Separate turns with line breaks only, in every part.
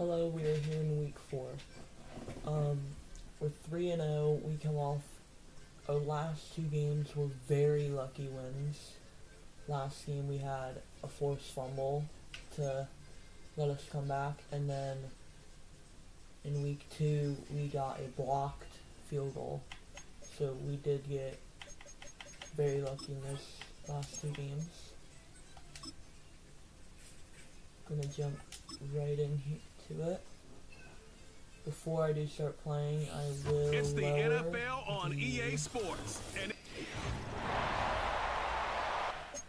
Hello, we are here in week 4. We're 3-0. We come off our last 2 games were very lucky wins. Last game we had a forced fumble to let us come back, and then in week 2 we got a blocked field goal. So we did get very lucky in those last 2 games. Gonna jump right into it. Before I do start playing, I will
It's the
lower
NFL on EA Sports. And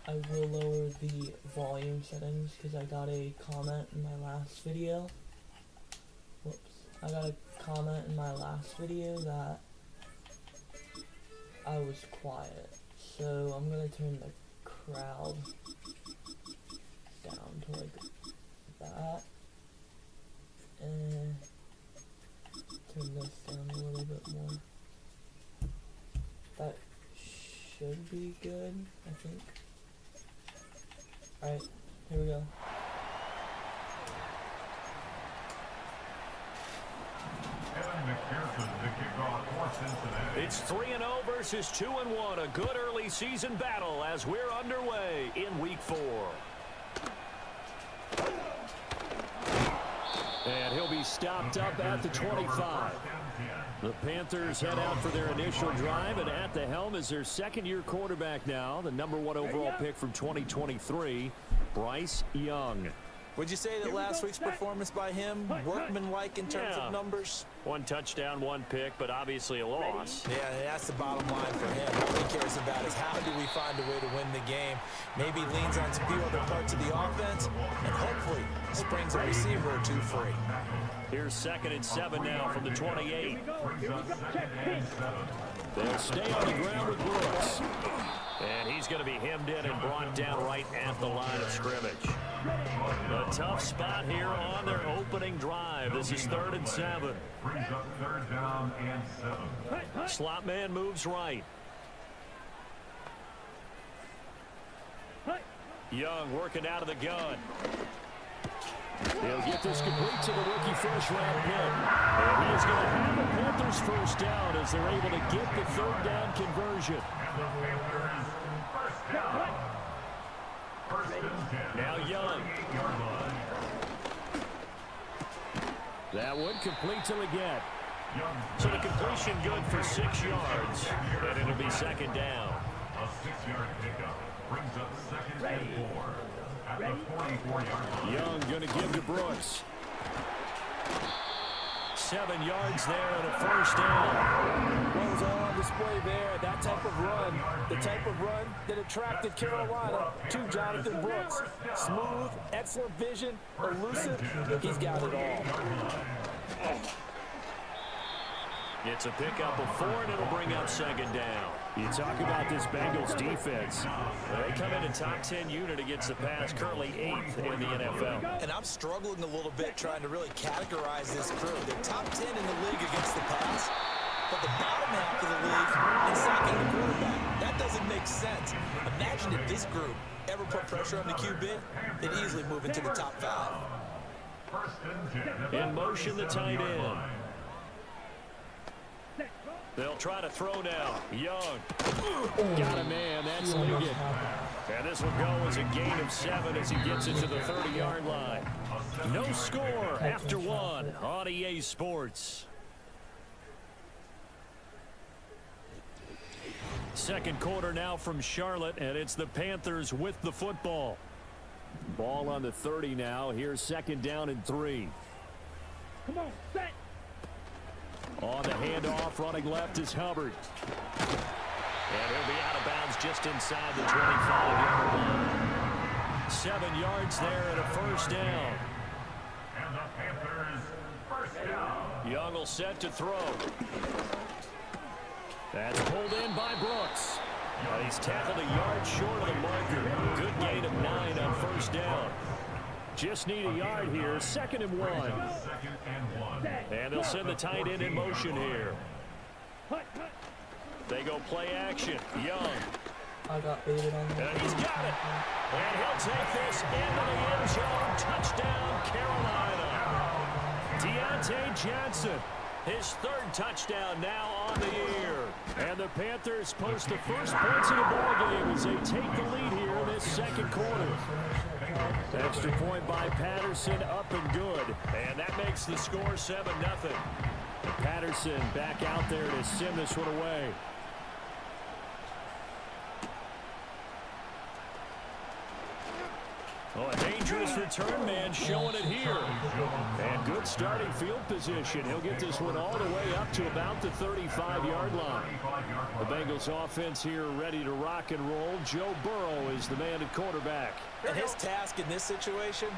I will lower the volume settings because I got a comment in my last video. Whoops. I got a comment in my last video that I was quiet. So I'm gonna turn the crowd down to like that. And turn this down a little bit more. That should be good, I think. Alright, here we go.
It's 3-0 versus 2-1. A good early season battle as we're underway in week 4. And he'll be stopped up at the 25. The Panthers head out for their initial drive, and at the helm is their second-year quarterback now, the #1 overall pick from 2023, Bryce Young.
Would you say that last week's performance by him, workmanlike in terms of numbers?
1 touchdown, 1 pick, but obviously a loss.
Yeah, that's the bottom line for him. All he cares about is how do we find a way to win the game. Maybe leans on a few other parts of the offense, and hopefully springs a receiver or 2 free.
Here's 2nd and 7 now from the 28. They'll stay on the ground with Brooks. And he's going to be hemmed in and brought down right at the line of scrimmage. A tough spot here on their opening drive. This is 3rd and 7. Slot man moves right. Young working out of the gun. He'll get this complete to the rookie first-round pick. And he is going to have the Panthers first down as they're able to get the 3rd down conversion. Now Young. That one complete to Leggett. So the completion good for 6 yards. And it'll be 2nd down.
A 6-yard pickup brings up 2nd and 4 at the 44-yard line.
Young going to give to Brooks. 7 yards there and a first down.
Runs all on display there. That type of run, the type of run that attracted Carolina to Jonathan Brooks. Smooth, excellent vision, elusive. He's got it all.
It's a pickup of 4, and it'll bring up 2nd down. You talk about this Bengals defense. They come in a top 10 unit against the pass, currently 8th in the NFL.
And I'm struggling a little bit trying to really categorize this crew. They're top 10 in the league against the pass, but the bottom half of the league in sacking the quarterback. That doesn't make sense. Imagine if this group ever put pressure on the QB, they'd easily move into the top 5.
In motion, the tight end. They'll try to throw now. Young. Got a man. That's Leggett. And this will go as a gain of 7 as he gets into the 30-yard line. No score after 1 on EA Sports. 2nd quarter now from Charlotte, and it's the Panthers with the football. Ball on the 30 now. Here's 2nd down and 3.
Come on, set.
On the handoff, running left is Hubbard. And he'll be out of bounds just inside the 25-yard line. 7 yards there and a first down.
And the Panthers first down.
Young will set to throw. That's pulled in by Brooks. He's tackled a yard short of the marker. Good gain of 9 on first down. Just need a yard here. 2nd and 1. And they'll send the tight end in motion here. They go play action. Young.
I got baited on that.
And he's got it. And he'll take this into the end zone. Touchdown, Carolina. Deontay Johnson, his third touchdown now on the year. And the Panthers post the first points of the ballgame as they take the lead here in this second quarter. Extra point by Patterson, up and good. And that makes the score 7-0. Patterson back out there to send this one away. Oh, a dangerous return man showing it here. And good starting field position. He'll get this one all the way up to about the 35-yard line. The Bengals offense here ready to rock and roll. Joe Burrow is the man at quarterback.
And his task in this situation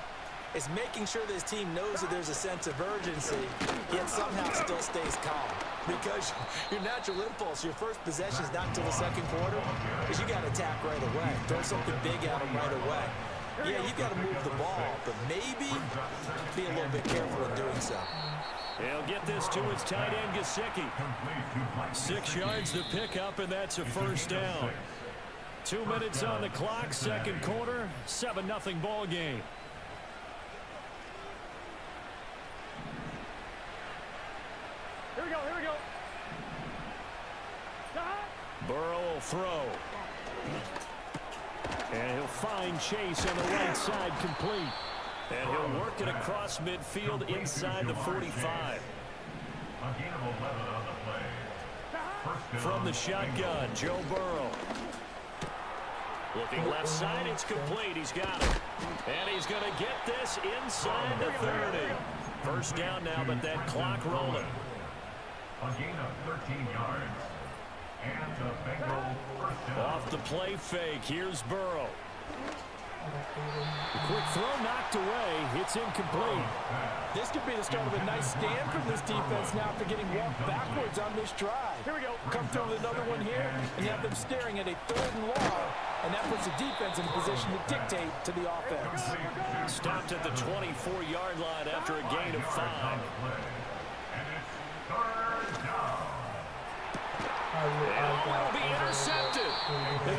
is making sure this team knows that there's a sense of urgency, yet somehow still stays calm. Because your natural impulse, your first possession is not until the second quarter, is you got to attack right away. Throw something big at them right away. Yeah, you got to move the ball, but maybe be a little bit careful in doing so.
He'll get this to his tight end, Gesicki. 6 yards to pick up, and that's a first down. 2 minutes on the clock, second quarter, 7-0 ball game.
Here we go, here we go.
Burrow will throw. And he'll find Chase on the right side, complete. And he'll work it across midfield inside the 45. From the shotgun, Joe Burrow. Looking left side, it's complete. He's got it. And he's going to get this inside the 30. First down now, but that clock rolling.
A gain of 13 yards. And the Bengals first down.
Off the play fake, here's Burrow. The quick throw knocked away. It's incomplete.
This could be the start of a nice stand from this defense now after getting walked backwards on this drive.
Here we go.
Come through with another one here, and you have them staring at a 3rd and long, and that puts the defense in a position to dictate to the offense.
Stopped at the 24-yard line after a gain of 5.
And it's 3rd down.
Will be intercepted.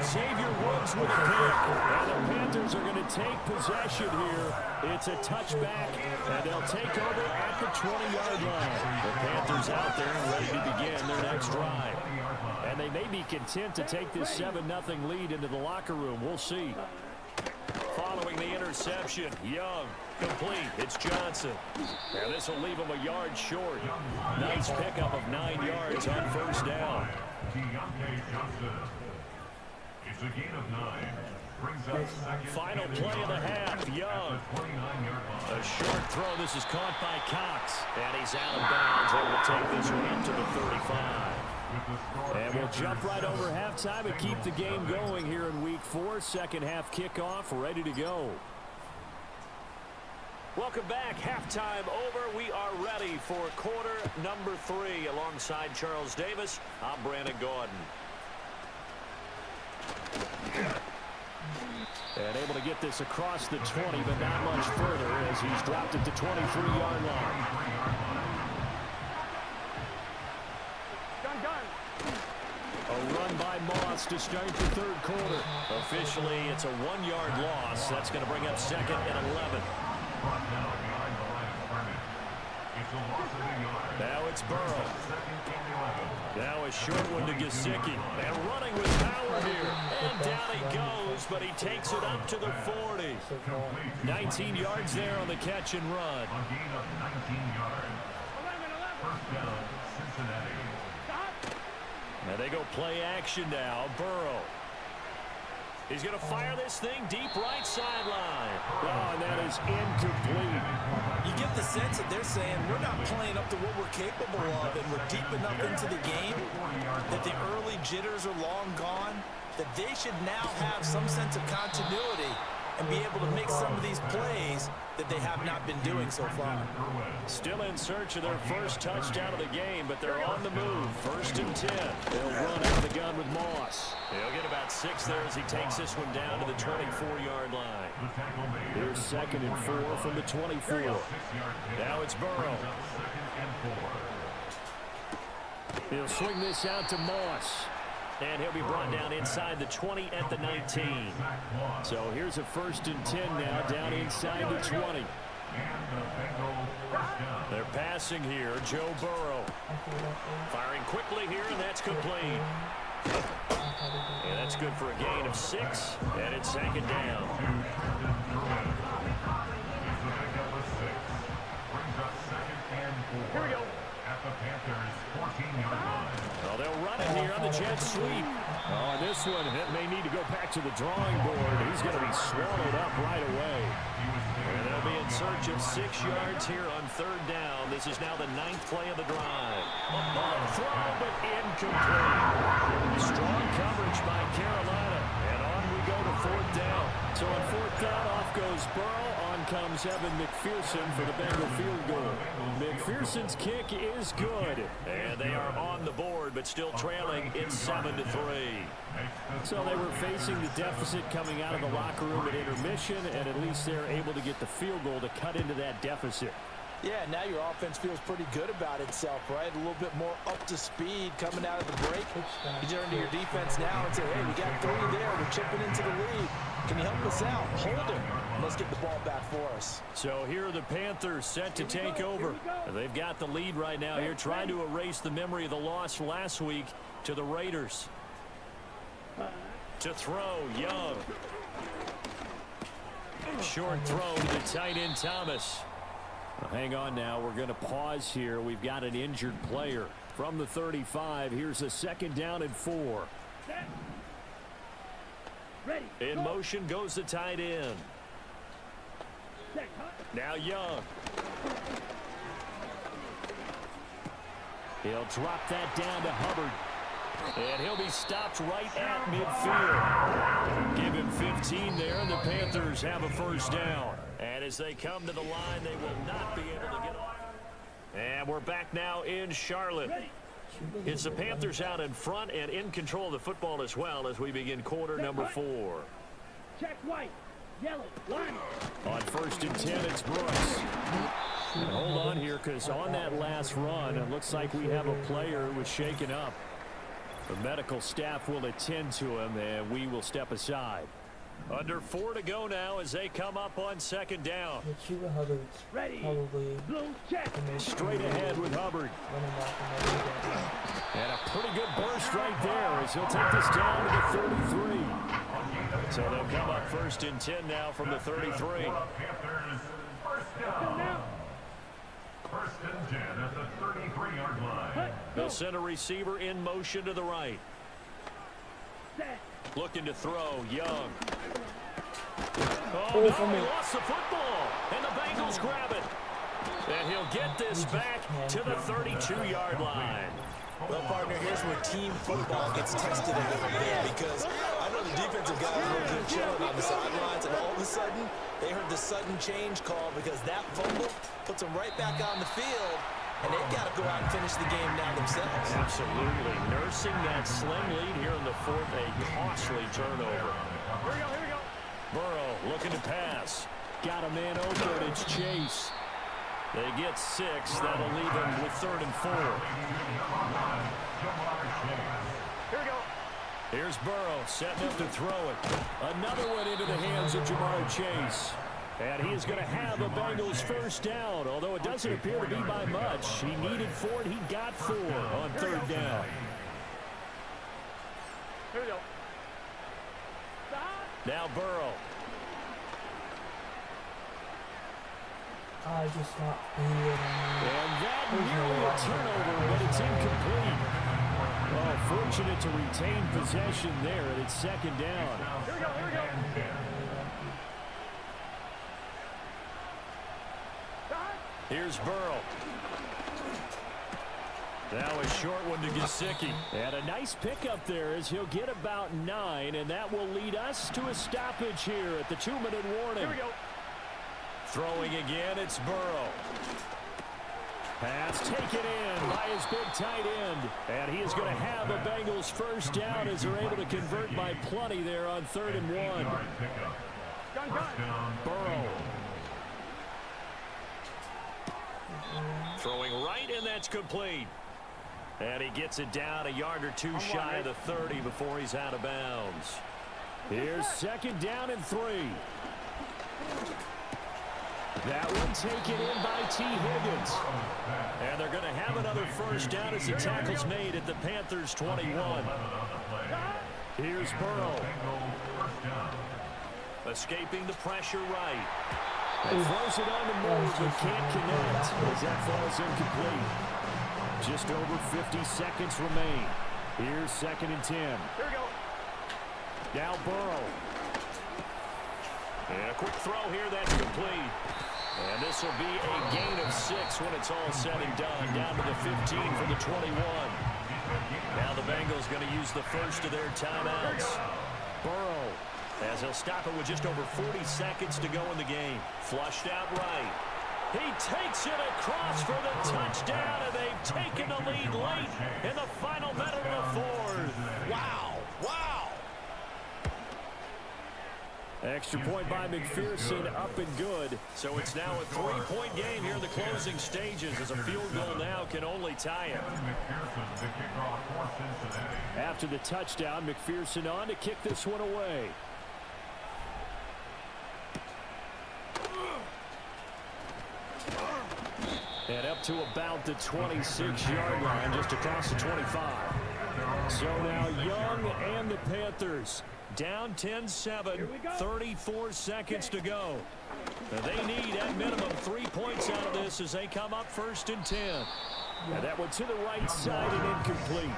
Xavier Woods with a pick. And the Panthers are going to take possession here. It's a touchback, and they'll take over at the 20-yard line. The Panthers out there ready to begin their next drive. And they may be content to take this 7-0 lead into the locker room. We'll see. Following the interception, Young, complete. It's Johnson. And this will leave him a yard short. Nice pickup of 9 yards on first down.
Deontay Johnson. It's a gain of 9. Brings up second.
Final play of the half, Young.
29-yard line.
A short throw. This is caught by Cox. And he's out of bounds. Able to take this one into the 35. And we'll jump right over halftime and keep the game going here in Week 4. Second half kickoff, ready to go. Welcome back. Halftime over. We are ready for quarter number 3. Alongside Charles Davis, I'm Brandon Gordon. And able to get this across the 20, but not much further as he's dropped it to 23-yard line. A run by Moss to start the third quarter. Officially, it's a 1-yard loss. That's going to bring up second and 11. Now it's Burrow. Now a short one to Gesicki. And running with power here. And down he goes, but he takes it up to the 40. 19 yards there on the catch and run.
A gain of 19 yards. First down, Cincinnati.
Now they go play action now. Burrow. He's going to fire this thing deep right sideline. Oh, and that is incomplete.
You get the sense that they're saying we're not playing up to what we're capable of, and we're deep enough into the game that the early jitters are long gone, that they should now have some sense of continuity and be able to make some of these plays that they have not been doing so far.
Still in search of their first touchdown of the game, but they're on the move. 1st and 10. They'll run out of the gun with Moss. He'll get about 6 there as he takes this one down to the 24-yard line. Here's 2nd and 4 from the 24. Now it's Burrow. He'll swing this out to Moss. And he'll be brought down inside the 20 at the 19. So here's a 1st and 10 now down inside the 20.
the Bengals first down.
They're passing here. Joe Burrow firing quickly here, and that's complete. And that's good for a gain of 6, and it's second down.
He's the pickup of 6. Brings up second and 4.
Here we go.
At the Panthers' 14-yard line.
Well, they'll run it here on the jet sweep. Oh, and this one, it may need to go back to the drawing board. He's going to be swallowed up right away. And they'll be in search of 6 yards here on third down. This is now the 9th play of the drive. A ball throw, but incomplete. Strong coverage by Carolina. And on we go to fourth down. So on fourth down, off goes Burrow. On comes Evan McPherson for the Bengal field goal. McPherson's kick is good. And they are on the board, but still trailing. It's 7-3. So they were facing the deficit coming out of the locker room at intermission, and at least they're able to get the field goal to cut into that deficit.
Yeah, now your offense feels pretty good about itself, right? A little bit more up to speed coming out of the break. You turn to your defense now and say, hey, we got 3 there. We're chipping into the lead. Can you help us out? Hold it. Let's get the ball back for us.
So here are the Panthers set to take over. They've got the lead right now here, trying to erase the memory of the loss last week to the Raiders. To throw, Young. Short throw to the tight end, Thomas. Well, hang on now. We're going to pause here. We've got an injured player. From the 35, here's a second down and 4. In motion goes the tight end. Now Young. He'll drop that down to Hubbard. And he'll be stopped right at midfield. Give him 15 there, and the Panthers have a first down. And as they come to the line, they will not be able to get off. And we're back now in Charlotte. It's the Panthers out in front and in control of the football as well as we begin quarter number 4.
Check white. Yellow. Line.
On first and 10, it's Brooks. And hold on here, because on that last run, it looks like we have a player who was shaken up. The medical staff will attend to him, and we will step aside. Under 4 to go now as they come up on second down.
Ready.
Probably
Blue check.
Straight ahead with Hubbard.
running back and
And a pretty good burst right there as he'll take this down to the 33. So they'll come up first and 10 now from the 33.
Panthers first down. First and 10 at the 33-yard line.
They'll send a receiver in motion to the right.
Set.
Looking to throw, Young.
Oh,
Oh, no,
from
he
the-
lost the football, and the Bengals grab it. And he'll get this back to the 32-yard line.
Well, partner, here's where team football gets tested a little bit because I know the defensive guys were just chilling on the sidelines, and all of a sudden, they heard the sudden change call because that fumble puts them right back on the field, and they've got to go out and finish the game now themselves.
Absolutely. Nursing that slim lead here in the fourth, a costly turnover.
Here we go. Here we go.
Burrow looking to pass. Got a man open. It's Chase. They get 6. That'll leave them with 3rd and 4.
Here we go.
Here's Burrow setting up to throw it. Another one into the hands of Jamar Chase. And he is going to have a Bengals first down, although it doesn't appear to be by much. He needed 4, and he got 4 on 3rd down.
Here we go. Stop.
Now Burrow.
I just got weird.
And that nearly a turnover, but it's incomplete. Oh, fortunate to retain possession there, and it's second down.
Here we go. Here we go. Stop.
Here's Burrow. Now a short one to Gesicki. And a nice pickup there as he'll get about 9, and that will lead us to a stoppage here at the 2-minute warning.
Here we go.
Throwing again, it's Burrow. Pass taken in by his big tight end. And he is going to have a Bengals first down as they're able to convert by plenty there on 3rd and 1.
Gun, gun.
Burrow. Throwing right, and that's complete. And he gets it down a yard or 2 shy of the 30 before he's out of bounds. Here's second down and 3. That one taken in by T. Higgins. And they're going to have another first down as the tackle's made at the Panthers 21. Here's Burrow. Escaping the pressure right. And throws it on the move, but can't connect as that falls incomplete. Just over 50 seconds remain. Here's 2nd and 10.
Here we go.
Now Burrow. And a quick throw here that's complete. And this will be a gain of 6 when it's all said and done. Down to the 15 from the 21. Now the Bengals going to use the first of their timeouts. Burrow, as he'll stop it with just over 40 seconds to go in the game. Flushed out right. He takes it across for the touchdown, and they've taken the lead late in the final minute of the 4th.
Wow. Wow.
Extra point by McPherson, up and good. So it's now a 3-point game here in the closing stages, as a field goal now can only tie it. After the touchdown, McPherson on to kick this one away. And up to about the 26-yard line, just across the 25. So now Young and the Panthers down 10-7, 34 seconds to go. Now they need, at minimum, 3 points out of this as they come up 1st and 10. And that one to the right side and incomplete.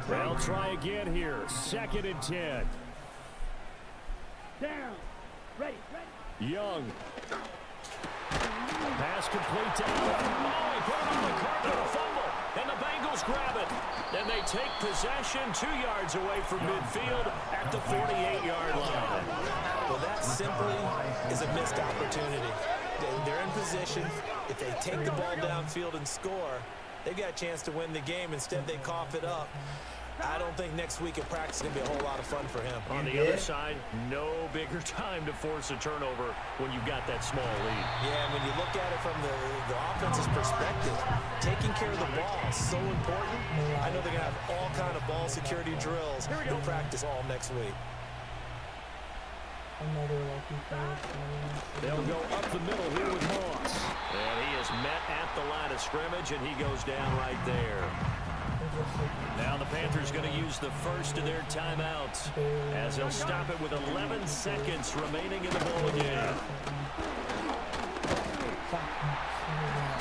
They'll try again here. 2nd and 10.
Down. Ready.
Young. Pass complete to Allen. Oh, he put it on the carpet, a fumble. And the Bengals grab it. Then they take possession 2 yards away from midfield at the 48-yard line.
Well, that simply is a missed opportunity. They're in position. If they take the ball downfield and score, they've got a chance to win the game. Instead, they cough it up. I don't think next week at practice is going to be a whole lot of fun for him.
On the other side, no bigger time to force a turnover when you've got that small lead.
Yeah, and when you look at it from the offense's perspective, taking care of the ball is so important. I know they're going to have all kind of ball security drills in practice all next week.
Another lucky pass.
They'll go up the middle here with Moss. And he is met at the line of scrimmage, and he goes down right there. Now the Panthers going to use the first of their timeouts as they'll stop it with 11 seconds remaining in the ball game.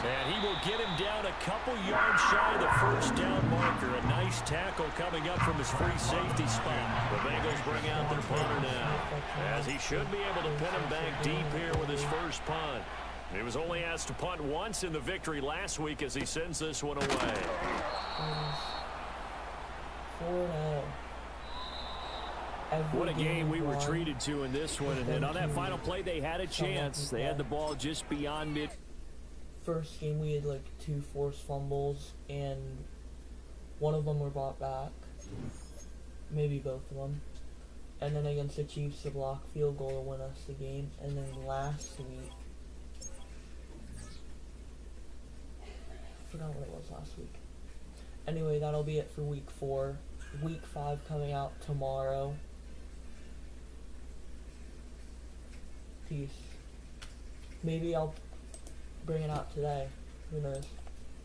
And he will get him down a couple yards shy of the first down marker. A nice tackle coming up from his free safety spot. The Bengals bring out their punter now, as he should be able to pin him back deep here with his first punt. He was only asked to punt once in the victory last week as he sends this one away.
4-0.
What a game we were treated to in this one. And then on that final play, they had a chance. They had the ball just beyond mid.
First game, we had like 2 forced fumbles, and one of them were brought back. Maybe both of them. And then against the Chiefs, the block field goal to win us the game. And then last week, I forgot what it was last week. Anyway, that'll be it for week 4. Week 5 coming out tomorrow. Peace. Maybe I'll bring it out today. Who knows?